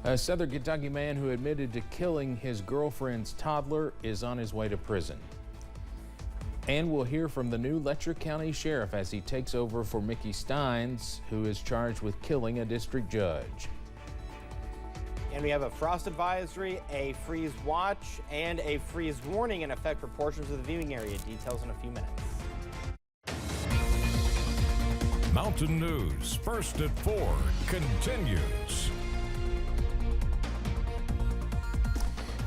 A Southern Kentucky man who admitted to killing his girlfriend's toddler is on his way to prison. And we'll hear from the new Letcher County Sheriff as he takes over for Mickey Steins, who is charged with killing a district judge. And we have a frost advisory, a freeze watch, and a freeze warning in effect for portions of the viewing area. Details in a few minutes. Mountain News, first at 4, continues.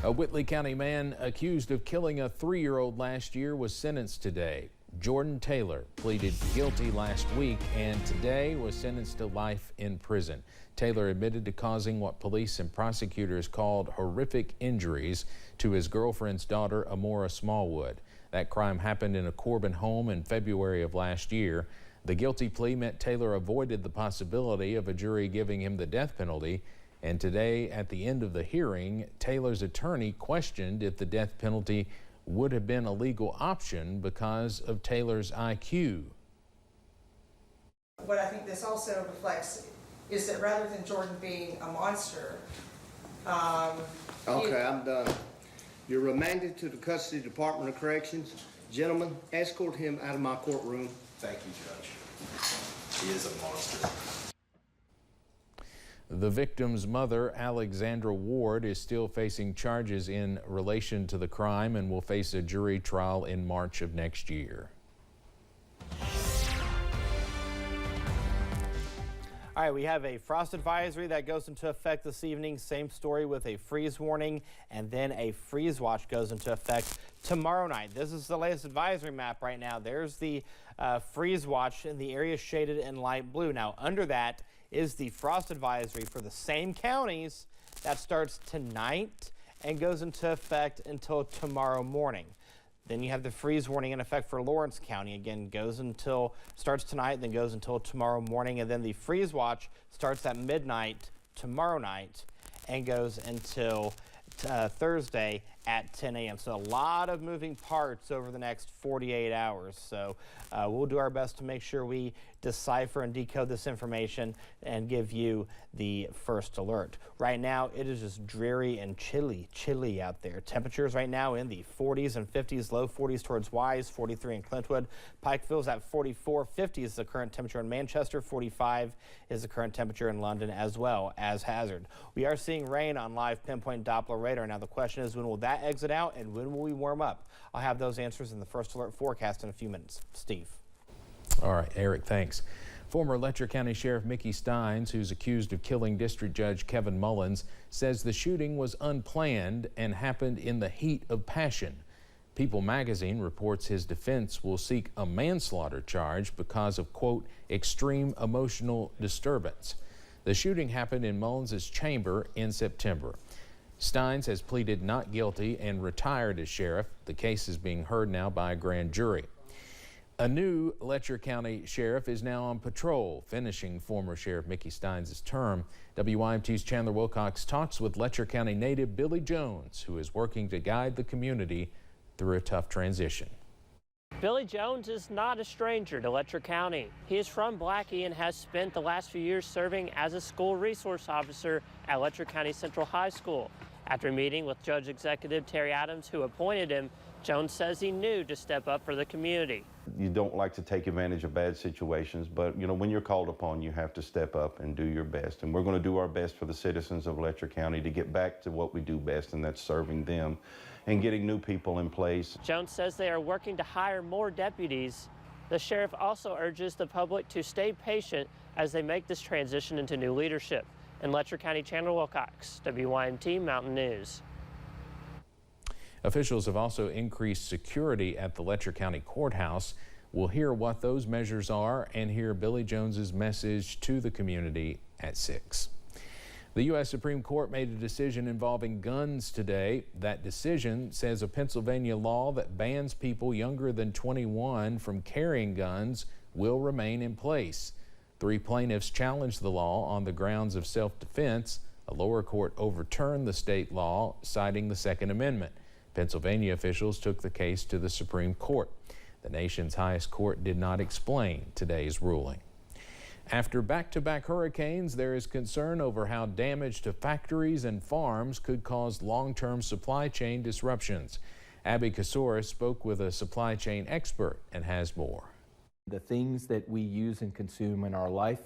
A Whitley County man accused of killing a 3-year-old last year was sentenced today. Jordan Taylor pleaded guilty last week and today was sentenced to life in prison. Taylor admitted to causing what police and prosecutors called horrific injuries to his girlfriend's daughter, Amora Smallwood. That crime happened in a Corbin home in February of last year. The guilty plea meant Taylor avoided the possibility of a jury giving him the death penalty. And today, at the end of the hearing, Taylor's attorney questioned if the death penalty would have been a legal option because of Taylor's IQ. What I think this also reflects is that rather than Jordan being a monster, Okay, I'm done. You're remanded to the Custody Department of Corrections. Gentlemen, escort him out of my courtroom. Thank you, Judge. He is a monster. The victim's mother, Alexandra Ward, is still facing charges in relation to the crime and will face a jury trial in March of next year. All right, we have a frost advisory that goes into effect this evening. Same story with a freeze warning, and then a freeze watch goes into effect tomorrow night. This is the latest advisory map right now. There's the freeze watch in the area shaded in light blue. Now, under that is the frost advisory for the same counties that starts tonight and goes into effect until tomorrow morning. Then you have the freeze warning in effect for Lawrence County. Again, starts tonight, then goes until tomorrow morning. And then the freeze watch starts at midnight tomorrow night and goes until Thursday at 10 a.m. So a lot of moving parts over the next 48 hours. So we'll do our best to make sure we decipher and decode this information and give you the first alert. Right now, it is just dreary and chilly out there. Temperatures right now in the 40s and 50s, low 40s towards Wise, 43 in Clintwood. Pikeville's at 44, 50 is the current temperature in Manchester, 45 is the current temperature in London as well as Hazard. We are seeing rain on live pinpoint Doppler radar. Now the question is, when will that exit out and when will we warm up? I'll have those answers in the first alert forecast in a few minutes. Steve. All right, Eric, thanks. Former Letcher County Sheriff Mickey Steins, who's accused of killing District Judge Kevin Mullins, says the shooting was unplanned and happened in the heat of passion. People magazine reports his defense will seek a manslaughter charge because of, quote, extreme emotional disturbance. The shooting happened in Mullins' chamber in September. Steins has pleaded not guilty and retired as sheriff. The case is being heard now by a grand jury. A new Letcher County sheriff is now on patrol, finishing former Sheriff Mickey Steins' term. WYMT's Chandler Wilcox talks with Letcher County native Billy Jones, who is working to guide the community through a tough transition. Billy Jones is not a stranger to Letcher County. He is from Blackie and has spent the last few years serving as a school resource officer at Letcher County Central High School. After meeting with Judge Executive Terry Adams, who appointed him, Jones says he knew to step up for the community. You don't like to take advantage of bad situations, but you know, when you're called upon, you have to step up and do your best. And we're going to do our best for the citizens of Letcher County to get back to what we do best, and that's serving them and getting new people in place. Jones says they are working to hire more deputies. The sheriff also urges the public to stay patient as they make this transition into new leadership. In Letcher County, Chandler Wilcox, WYMT Mountain News. Officials have also increased security at the Letcher County Courthouse. We'll hear what those measures are and hear Billy Jones's message to the community at 6. The U.S. Supreme Court made a decision involving guns today. That decision says a Pennsylvania law that bans people younger than 21 from carrying guns will remain in place. 3 plaintiffs challenged the law on the grounds of self-defense. A lower court overturned the state law, citing the Second Amendment. Pennsylvania officials took the case to the Supreme Court. The nation's highest court did not explain today's ruling. After back-to-back hurricanes, there is concern over how damage to factories and farms could cause long-term supply chain disruptions. Abby Kasouris spoke with a supply chain expert and has more. The things that we use and consume in our life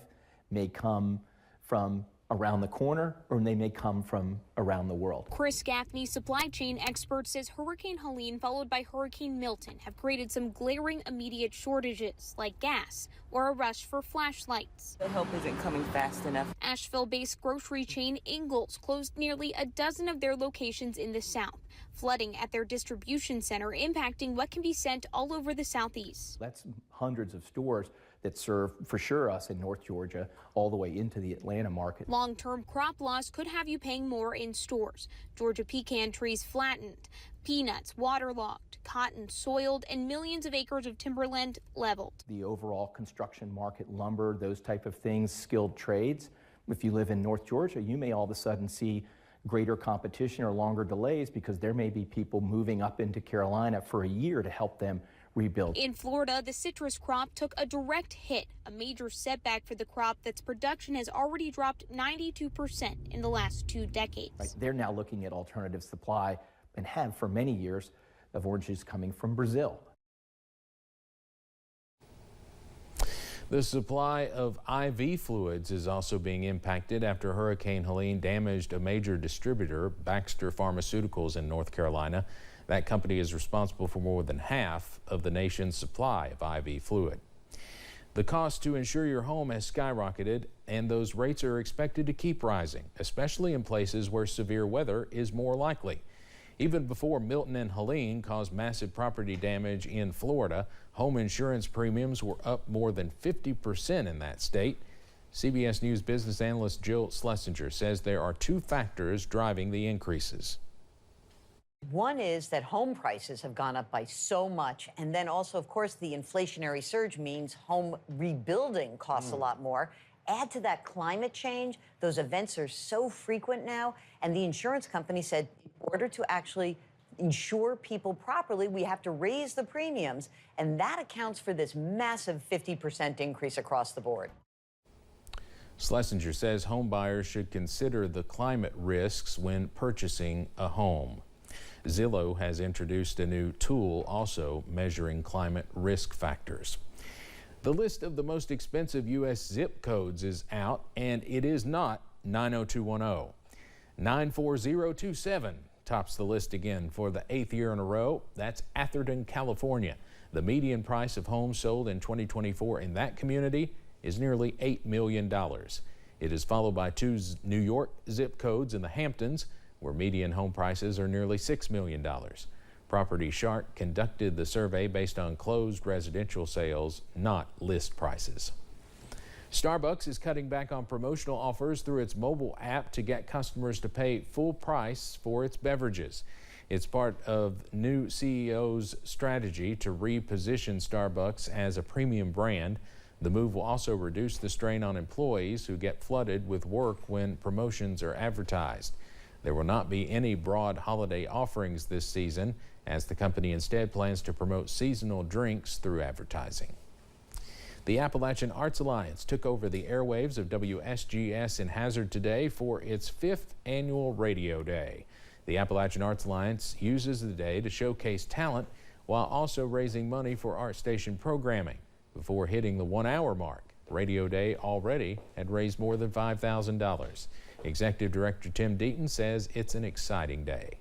may come from around the corner, or they may come from around the world. Chris Gaffney, supply chain expert, says Hurricane Helene followed by Hurricane Milton have created some glaring immediate shortages like gas or a rush for flashlights. The help isn't coming fast enough. Asheville-based grocery chain Ingles closed nearly a dozen of their locations in the South, flooding at their distribution center, impacting what can be sent all over the Southeast. That's hundreds of stores that serve, for sure, us in North Georgia, all the way into the Atlanta market. Long-term crop loss could have you paying more in stores. Georgia pecan trees flattened, peanuts waterlogged, cotton soiled, and millions of acres of timberland leveled. The overall construction market, lumber, those type of things, skilled trades. If you live in North Georgia, you may all of a sudden see greater competition or longer delays because there may be people moving up into Carolina for a year to help them rebuild. In Florida, the citrus crop took a direct hit, a major setback for the crop that's production has already dropped 92% in the last 2 decades. Right. They're now looking at alternative supply and have for many years of oranges coming from Brazil. The supply of IV fluids is also being impacted after Hurricane Helene damaged a major distributor, Baxter Pharmaceuticals in North Carolina. That company is responsible for more than half of the nation's supply of IV fluid. The cost to insure your home has skyrocketed, and those rates are expected to keep rising, especially in places where severe weather is more likely. Even before Milton and Helene caused massive property damage in Florida, home insurance premiums were up more than 50% in that state. CBS News business analyst Jill Schlesinger says there are 2 factors driving the increases. One is that home prices have gone up by so much, and then also, of course, the inflationary surge means home rebuilding costs a lot more. Add to that climate change, those events are so frequent now, and the insurance company said in order to actually insure people properly, we have to raise the premiums, and that accounts for this massive 50% increase across the board. Schlesinger says home buyers should consider the climate risks when purchasing a home. Zillow has introduced a new tool also measuring climate risk factors. The list of the most expensive U.S. zip codes is out, and it is not 90210. 94027 tops the list again for the 8th year in a row. That's Atherton, California. The median price of homes sold in 2024 in that community is nearly $8 million. It is followed by 2 New York zip codes in the Hamptons, where median home prices are nearly $6 million. Property Shark conducted the survey based on closed residential sales, not list prices. Starbucks is cutting back on promotional offers through its mobile app to get customers to pay full price for its beverages. It's part of new CEO's strategy to reposition Starbucks as a premium brand. The move will also reduce the strain on employees who get flooded with work when promotions are advertised. There will not be any broad holiday offerings this season, as the company instead plans to promote seasonal drinks through advertising. The Appalachian Arts Alliance took over the airwaves of WSGS in Hazard today for its 5th annual Radio Day. The Appalachian Arts Alliance uses the day to showcase talent while also raising money for Art Station programming. Before hitting the 1-hour mark, Radio Day already had raised more than $5,000. Executive Director Tim Deaton says it's an exciting day.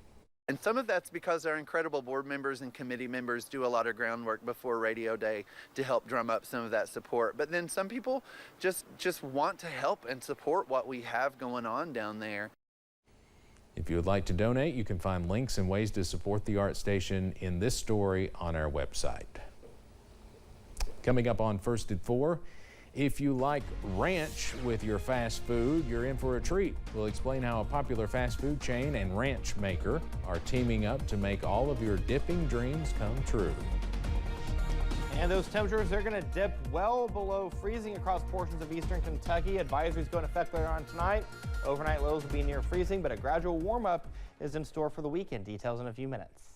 And some of that's because our incredible board members and committee members do a lot of groundwork before Radio Day to help drum up some of that support. But then some people just want to help and support what we have going on down there. If you would like to donate, you can find links and ways to support the Art Station in this story on our website. Coming up on First at 4, if you like ranch with your fast food, you're in for a treat. We'll explain how a popular fast food chain and ranch maker are teaming up to make all of your dipping dreams come true. And those temperatures, they're going to dip well below freezing across portions of eastern Kentucky. Advisories go into effect later on tonight. Overnight lows will be near freezing, but a gradual warm-up is in store for the weekend. Details in a few minutes.